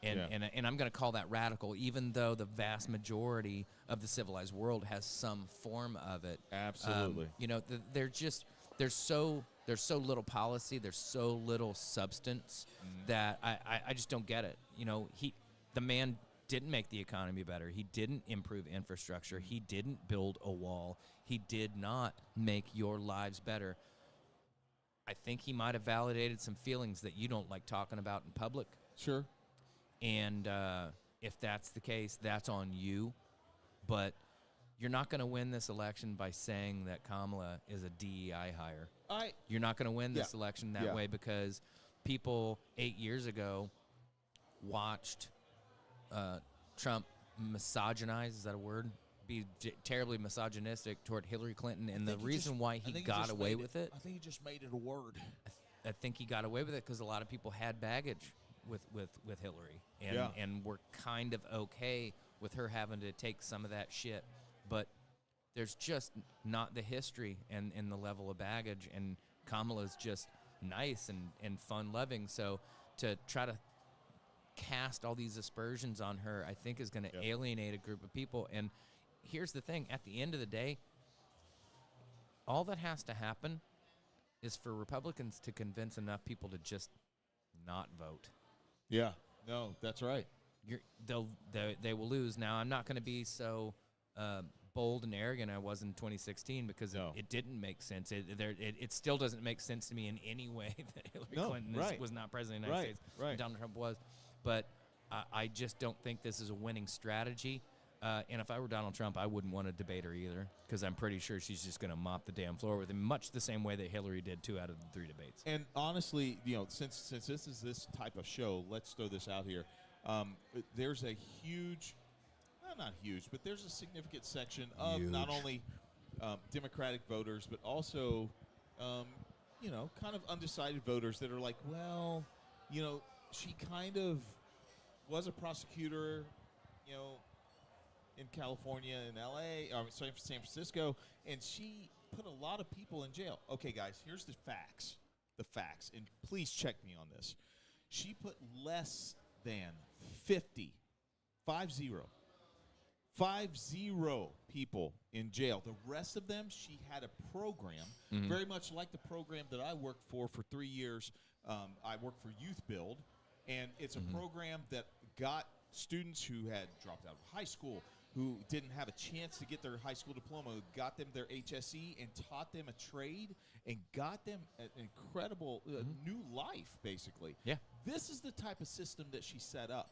And I'm going to call that radical, even though the vast majority of the civilized world has some form of it. Absolutely. There's so little policy, there's so little substance that I just don't get it. The man didn't make the economy better. He didn't improve infrastructure. He didn't build a wall. He did not make your lives better. I think he might have validated some feelings that you don't like talking about in public. Sure. And if that's the case, that's on you. But you're not going to win this election by saying that Kamala is a DEI hire. You're not going to win this election that way because people 8 years ago watched Trump misogynize, is that a word? Be terribly misogynistic toward Hillary Clinton, and the reason why he got away with it. I think he just made it a word. I think he got away with it because a lot of people had baggage with Hillary, and were kind of okay with her having to take some of that shit. But there's just not the history and the level of baggage, and Kamala's just nice and fun-loving. So to try to cast all these aspersions on her, I think is going to alienate a group of people. And here's the thing. At the end of the day, all that has to happen is for Republicans to convince enough people to just not vote. Yeah. No, that's right. They will lose. Now, I'm not going to be so bold and arrogant I was in 2016 because it didn't make sense. It still doesn't make sense to me in any way that Hillary Clinton was not president of the United States. And Donald Trump was. But I just don't think this is a winning strategy. And if I were Donald Trump, I wouldn't want to debate her either because I'm pretty sure she's just going to mop the damn floor with him, much the same way that Hillary did 2 out of the 3 debates. And honestly, since this is this type of show, let's throw this out here. There's a huge, not huge, but there's a significant section of not only Democratic voters, but also, kind of undecided voters that are like, well, she kind of was a prosecutor, in California and L.A., San Francisco, and she put a lot of people in jail. Okay, guys, here's the facts, and please check me on this. She put less than 50 people in jail. The rest of them, she had a program, very much like the program that I worked for 3 years. I worked for Youth Build, and it's a program that got students who had dropped out of high school, who didn't have a chance to get their high school diploma, got them their HSE and taught them a trade and got them an incredible new life, basically. Yeah. This is the type of system that she set up.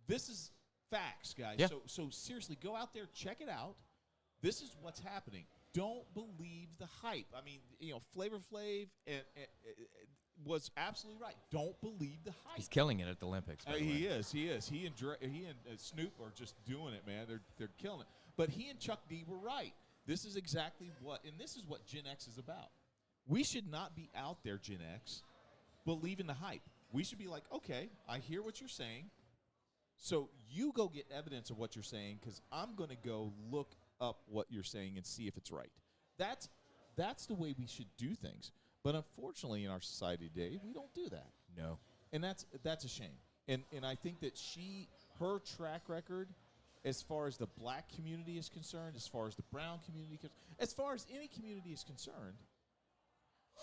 This is facts, guys. Yeah. So seriously, go out there, check it out. This is what's happening. Don't believe the hype. I mean, Flavor Flav was absolutely right. Don't believe the hype. He's killing it at the Olympics. By the way. He is. He and Snoop are just doing it, man. They're killing it. But he and Chuck D were right. This is exactly this is what Gen X is about. We should not be out there, Gen X, believing the hype. We should be like, okay, I hear what you're saying. So you go get evidence of what you're saying because I'm going to go look up what you're saying and see if it's right. That's the way we should do things. But unfortunately, in our society today, we don't do that. No. And that's a shame. And I think that her track record, as far as the black community is concerned, as far as the brown community, as far as any community is concerned,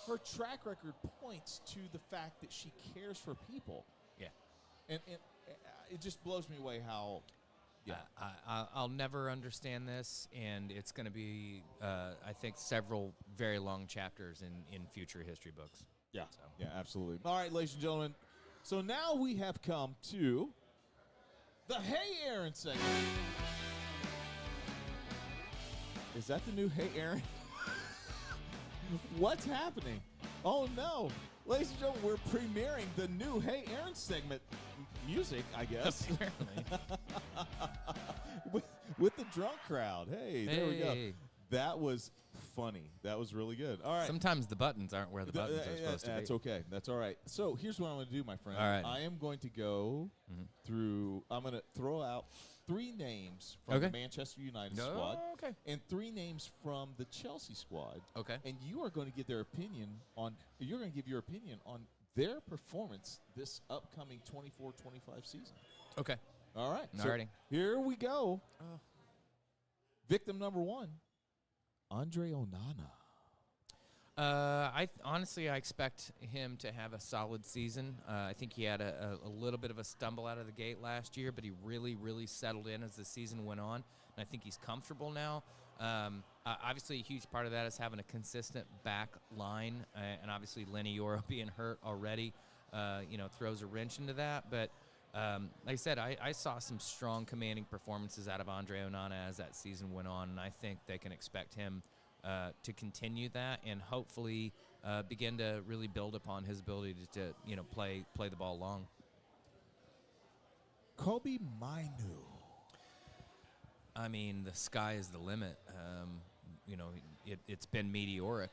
her track record points to the fact that she cares for people. Yeah. And it just blows me away how. Yeah. I'll never understand this, and it's going to be, I think, several very long chapters in future history books. Yeah, yeah, absolutely. All right, ladies and gentlemen, so now we have come to the Hey Aaron segment. Is that the new Hey Aaron? What's happening? Oh, no. Ladies and gentlemen, we're premiering the new Hey Aaron segment music, I guess. Apparently. with the drunk crowd. Hey, there we go. That was funny. That was really good. All right. Sometimes the buttons aren't where the buttons are supposed to be. That's okay. That's all right. So here's what I'm going to do, my friend. All right. I am going to go through. I'm going to throw out 3 names from Okay. the Manchester United squad Okay. and 3 names from the Chelsea squad. Okay. And you are going to give their opinion on. You're going to give your opinion on their performance this upcoming 24-25 season. Okay. All right. Alrighty. So here we go. Victim number 1, Andre Onana. Honestly, I expect him to have a solid season. I think he had a little bit of a stumble out of the gate last year, but he really, really settled in as the season went on. And I think he's comfortable now. Obviously, a huge part of that is having a consistent back line, and obviously Lenny Yoro being hurt already, throws a wrench into that. But like I said, I saw some strong commanding performances out of Andre Onana as that season went on, and I think they can expect him to continue that and hopefully begin to really build upon his ability to play the ball long. Kobe Mainu. I mean, the sky is the limit. It's been meteoric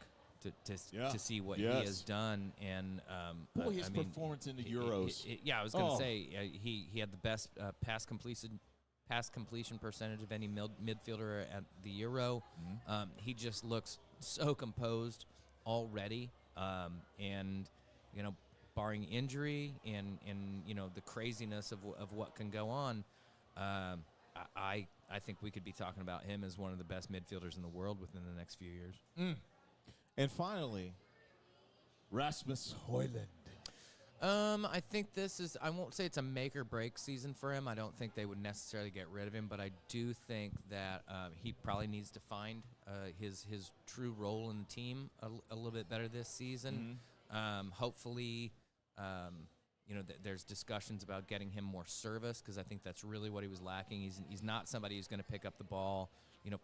to see what he has done, and Boy, his performance in the Euros. I was going to say he had the best pass completion percentage of any midfielder at the Euro. He just looks so composed already, and barring injury and the craziness of what can go on, I think we could be talking about him as one of the best midfielders in the world within the next few years. And finally, Rasmus Højlund. I think this is, I won't say it's a make or break season for him. I don't think they would necessarily get rid of him, but I do think that he probably needs to find his true role in the team a little bit better this season. Hopefully, there's discussions about getting him more service, because I think that's really what he was lacking. He's not somebody who's going to pick up the ball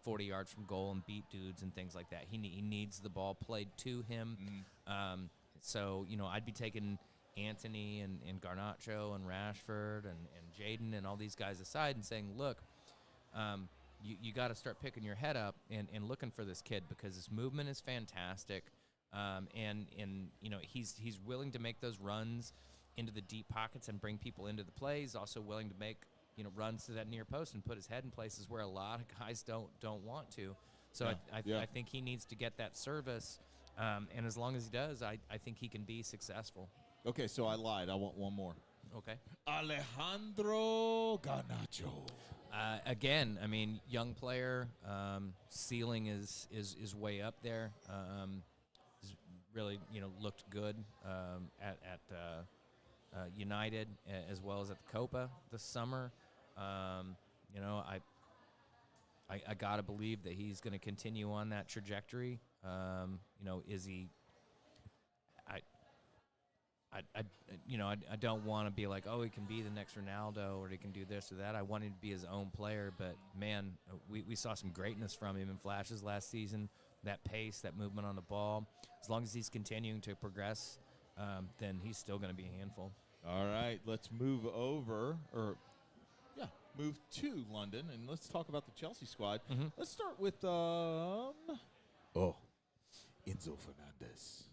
40 yards from goal and beat dudes and things like that. He needs the ball played to him. So I'd be taking Anthony and Garnacho and Rashford and Jaden and all these guys aside and saying, look, you got to start picking your head up and looking for this kid, because his movement is fantastic. And he's willing to make those runs into the deep pockets and bring people into the play. He's also willing to make runs to that near post and put his head in places where a lot of guys don't want to. So I think he needs to get that service, and as long as he does, I think he can be successful. Okay, so I lied. I want one more. Okay. Alejandro Garnacho. Again, I mean, young player, ceiling is way up there. He's really looked good at United as well as at the Copa this summer. I gotta believe that he's going to continue on that trajectory. Is he? I don't want to be like, oh, he can be the next Ronaldo or he can do this or that. I want him to be his own player, but man, we saw some greatness from him in flashes last season. That pace, that movement on the ball. As long as he's continuing to progress, then he's still going to be a handful. All right, let's move to London, and let's talk about the Chelsea squad. Let's start with Enzo Fernandez.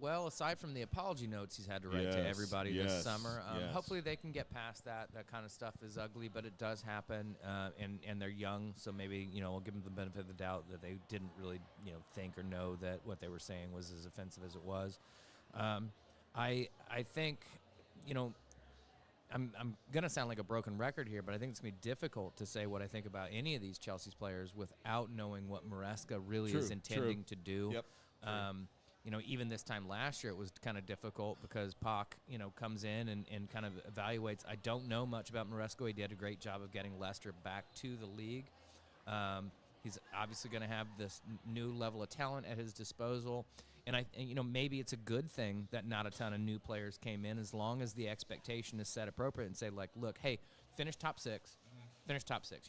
Well, aside from the apology notes he's had to write to everybody this summer, hopefully they can get past that. That kind of stuff is ugly, but it does happen, and they're young, so maybe we'll give them the benefit of the doubt that they didn't really think or know that what they were saying was as offensive as it was. I think I'm going to sound like a broken record here, but I think it's going to be difficult to say what I think about any of these Chelsea's players without knowing what Maresca really is intending to do. Yep. Even this time last year, it was kind of difficult because Pac, comes in and kind of evaluates. I don't know much about Maresca. He did a great job of getting Leicester back to the league. He's obviously going to have this new level of talent at his disposal. And maybe it's a good thing that not a ton of new players came in, as long as the expectation is set appropriate and say, like, look, hey, finish top six. Finish top six.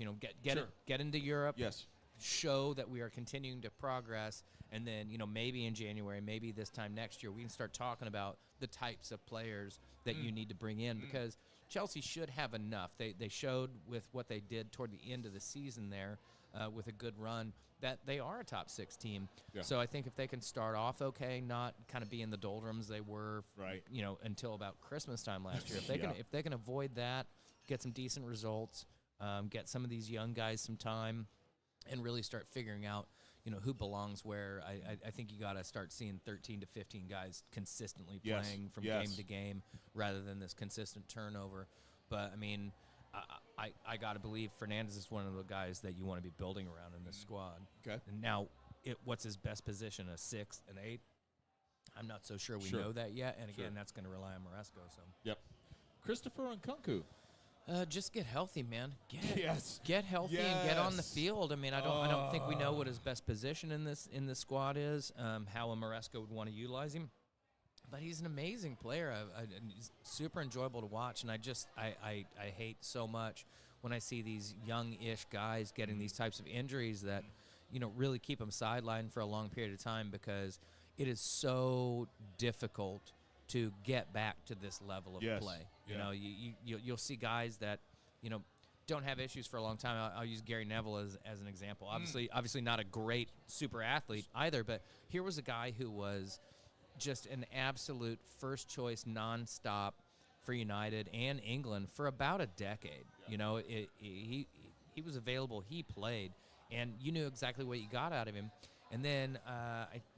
Get into Europe. Yes. Show that we are continuing to progress, and then maybe in January, maybe this time next year, we can start talking about the types of players that you need to bring in, because Chelsea should have enough. They showed with what they did toward the end of the season there with a good run, that they are a top 6 team. Yeah. So I think if they can start off okay, not kind of be in the doldrums they were, Right. until about Christmas time last year. Yeah. If they can avoid that, get some decent results, get some of these young guys some time, and really start figuring out, who belongs where. I think you got to start seeing 13 to 15 guys consistently Yes. playing from Yes. game to game rather than this consistent turnover. But, I mean, I got to believe Fernandez is one of the guys that you want to be building around in this squad. Okay. And now, what's his best position, a 6, an 8? I'm not so sure we Sure. know that yet. And, again, Sure. that's going to rely on Maresco. So Yep. Christopher Nkunku. just get healthy, man. Yes. Get healthy and get on the Yes. field. I mean, I don't think we know what his best position in this squad is. How Maresco would want to utilize him, but he's an amazing player. He's super enjoyable to watch, and I hate so much when I see these young-ish guys getting these types of injuries that really keep them sidelined for a long period of time, because it is so difficult to get back to this level of Yes. play. Yeah. You'll see guys that don't have issues for a long time. I'll use Gary Neville as an example. Obviously not a great super athlete either, but here was a guy who was just an absolute first choice nonstop for United and England for about a decade. He was available, he played, and you knew exactly what you got out of him. And then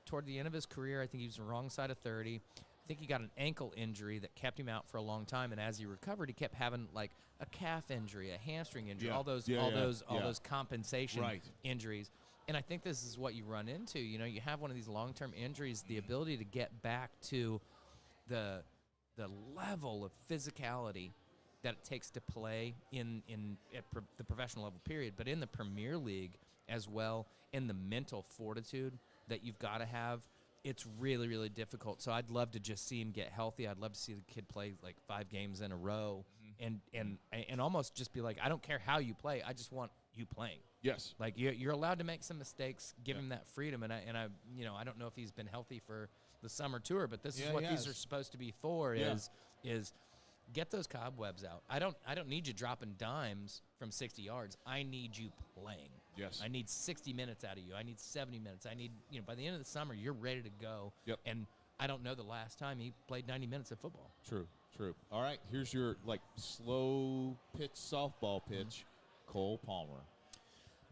toward the end of his career, I think he was on the wrong side of 30. I think he got an ankle injury that kept him out for a long time, and as he recovered, he kept having like a calf injury, a hamstring injury, Yeah. all those Yeah, yeah, yeah. those compensation Right. injuries. And I think this is what you run into. You have one of these long-term injuries, the ability to get back to the level of physicality that it takes to play the professional level period, but in the Premier League as well, in the mental fortitude that you've got to have. It's really, really difficult. So I'd love to just see him get healthy. I'd love to see the kid play like 5 games in a row, and almost just be like, I don't care how you play. I just want you playing. Yes. Like you're allowed to make some mistakes. Give him that freedom. And I don't know if he's been healthy for the summer tour, but this is what these are supposed to be for. Yeah. Is get those cobwebs out. I don't need you dropping dimes from 60 yards. I need you playing. Yes. I need 60 minutes out of you. I need 70 minutes. I need, by the end of the summer, you're ready to go. Yep. And I don't know the last time he played 90 minutes of football. True. All right, here's your slow pitch softball pitch, Cole Palmer.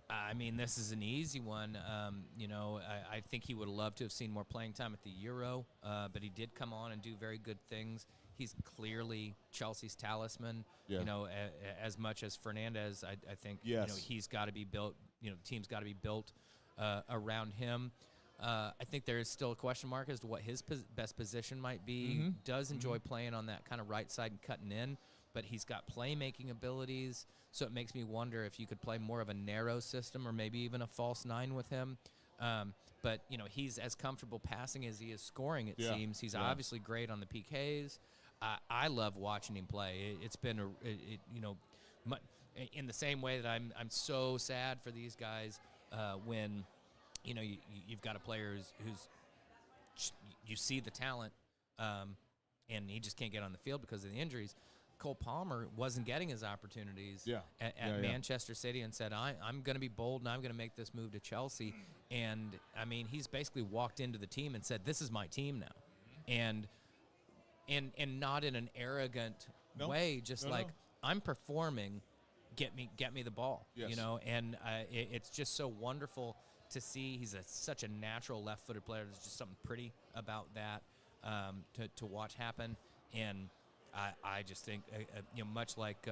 I mean, this is an easy one. I think he would have loved to have seen more playing time at the Euro, but he did come on and do very good things. He's clearly Chelsea's talisman. Yeah. As much as Fernandez, I think Yes. he's got to be built. Team's got to be built around him. I think there is still a question mark as to what his best position might be. Mm-hmm. Does enjoy playing on that kind of right side and cutting in, but he's got playmaking abilities. So it makes me wonder if you could play more of a narrow system or maybe even a false 9 with him. But he's as comfortable passing as he is scoring. It seems he's obviously great on the PKs. I love watching him play. It's been in the same way that I'm so sad for these guys when you've got a player who's you see the talent and he just can't get on the field because of the injuries. Cole Palmer wasn't getting his opportunities at Manchester City and said, I'm going to be bold and I'm going to make this move to Chelsea. And, I mean, he's basically walked into the team and said, this is my team now. And not in an arrogant way, just I'm performing, get me the ball, Yes. And it's just so wonderful to see. He's such a natural left-footed player. There's just something pretty about that to watch happen. And I just think, much like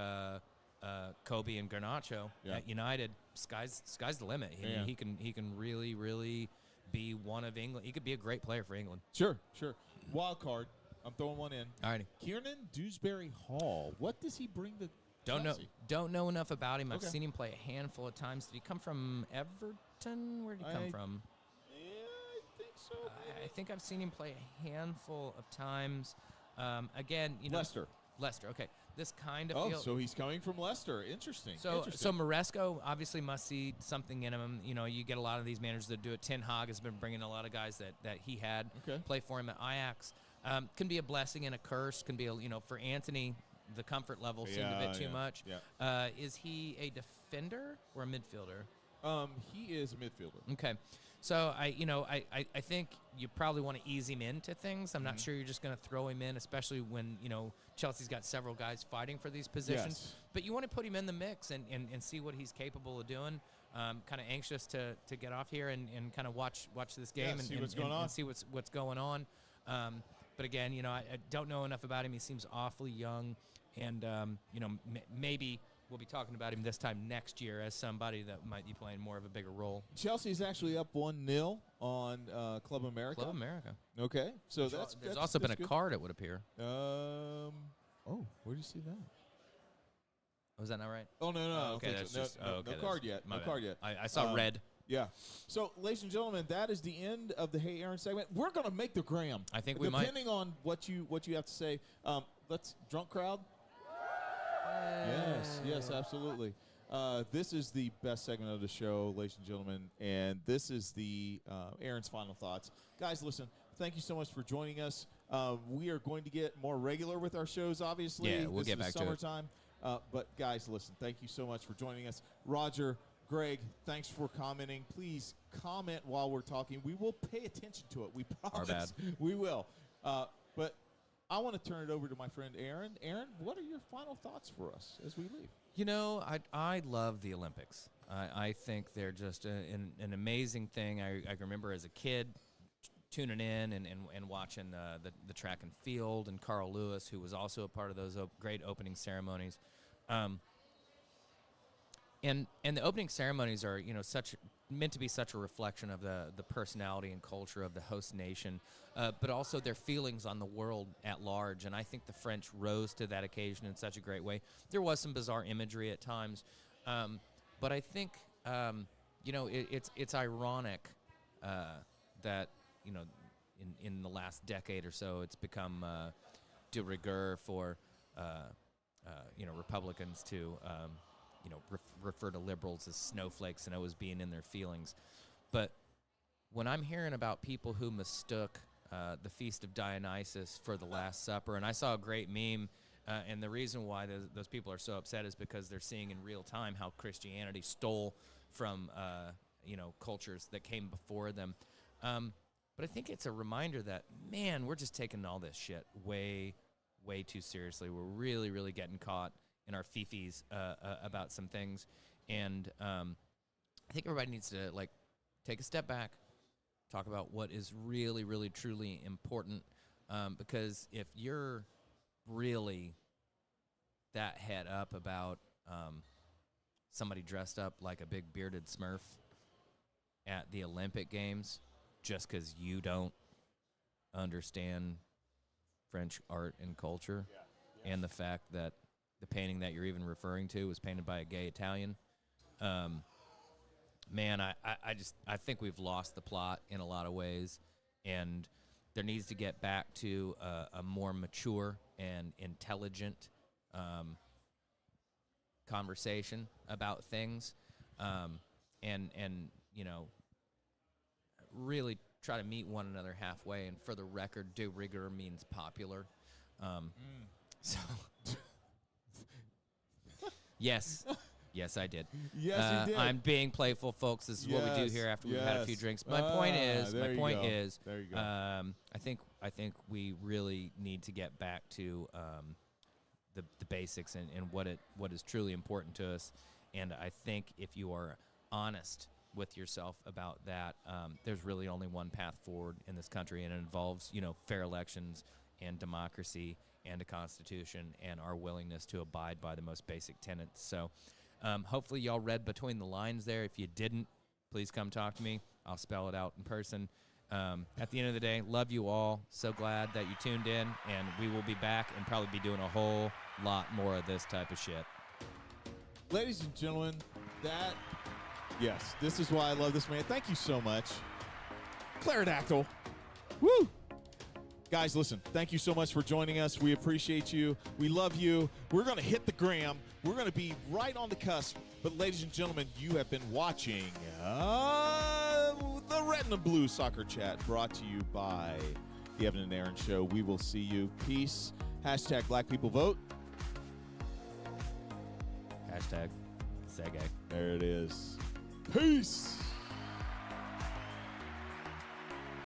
Kobe and Garnacho at United, sky's the limit. He can really, really be one of England. He could be a great player for England. Sure. Wild card. I'm throwing one in. All righty. Kieran Dewsbury Hall. What does he bring to Chelsea? Don't know enough about him. I've Okay. seen him play a handful of times. Did he come from Everton? Where did he come from? Yeah, I think so. I think I've seen him play a handful of times. Again, Leicester. Okay. This kind of Oh, feels. so he's coming from Leicester. Interesting. So Maresco obviously must see something in him. You get a lot of these managers that do it. Ten Hag has been bringing a lot of guys that he had play for him at Ajax. Can be a blessing and a curse. Can be for Anthony, the comfort level seemed a bit too much. Yeah. Is he a defender or a midfielder? He is a midfielder. Okay. So I think you probably want to ease him into things. I'm not sure you're just going to throw him in, especially when, Chelsea's got several guys fighting for these positions. Yes. But you want to put him in the mix and see what he's capable of doing. Kind of anxious to get off here and kind of watch this game and see what's going on. And see what's going on. But again, I don't know enough about him. He seems awfully young, and maybe we'll be talking about him this time next year as somebody that might be playing more of a bigger role. Chelsea's actually up 1-0 on Club America. Club America. Okay, so There's also been a good. card, it would appear. Oh, where do you see that? Was that not right? Oh no, I don't Okay, think that's so. just No card yet. my No bad. card yet. I saw red. Yeah. So, ladies and gentlemen, that is the end of the Hey Aaron segment. We're going to make the Graham. I think we might. Depending on what you have to say. Let's drunk crowd. Yes, absolutely. This is the best segment of the show, ladies and gentlemen, and this is the Aaron's final thoughts. Guys, listen, thank you so much for joining us. We are going to get more regular with our shows, obviously. Yeah, we'll This get is back to it. summertime. But, guys, listen, thank you so much for joining us. Roger, Greg, thanks for commenting. Please comment while we're talking. We will pay attention to it. We promise. bad. We will. But I want to turn it over to my friend Aaron. Aaron, what are your final thoughts for us as we leave? I love the Olympics. I think they're just an amazing thing. I remember as a kid tuning in and watching the track and field, and Carl Lewis, who was also a part of those great opening ceremonies. And the opening ceremonies are meant to be such a reflection of the personality and culture of the host nation, but also their feelings on the world at large. And I think the French rose to that occasion in such a great way. There was some bizarre imagery at times, but I think it's ironic that in the last decade or so it's become de rigueur for Republicans to refer to liberals as snowflakes and always being in their feelings. But when I'm hearing about people who mistook the Feast of Dionysus for the Last Supper, and I saw a great meme, and the reason why those people are so upset is because they're seeing in real time how Christianity stole from cultures that came before them. But I think it's a reminder that, man, we're just taking all this shit way, way too seriously. We're really, really getting caught in our fifis about some things. And I think everybody needs to, take a step back, talk about what is really, really, truly important. Because if you're really that head up about somebody dressed up like a big bearded Smurf at the Olympic Games just because you don't understand French art and culture, and the fact that the painting that you're even referring to was painted by a gay Italian, man, I think we've lost the plot in a lot of ways, and there needs to get back to a more mature and intelligent conversation about things, and really try to meet one another halfway. And for the record, de rigueur means popular. So, yes, I did. Yes, you did. I'm being playful, folks. This is what we do here after we've had a few drinks. My point is, there you go. I think we really need to get back to the basics and what is truly important to us. And I think if you are honest with yourself about that, there's really only one path forward in this country, and it involves fair elections and democracy and a constitution and our willingness to abide by the most basic tenets. So hopefully y'all read between the lines there. If you didn't, please come talk to me. I'll spell it out in person. At the end of the day, love you all. So glad that you tuned in, and we will be back and probably be doing a whole lot more of this type of shit. Ladies and gentlemen, this is why I love this man. Thank you so much. Claridactyl. Woo! Guys, listen, thank you so much for joining us. We appreciate you. We love you. We're going to hit the gram. We're going to be right on the cusp. But, ladies and gentlemen, you have been watching the Red and the Blue Soccer Chat, brought to you by the Evan and Aaron Show. We will see you. Peace. Hashtag Black People Vote. Hashtag say gay. There it is. Peace.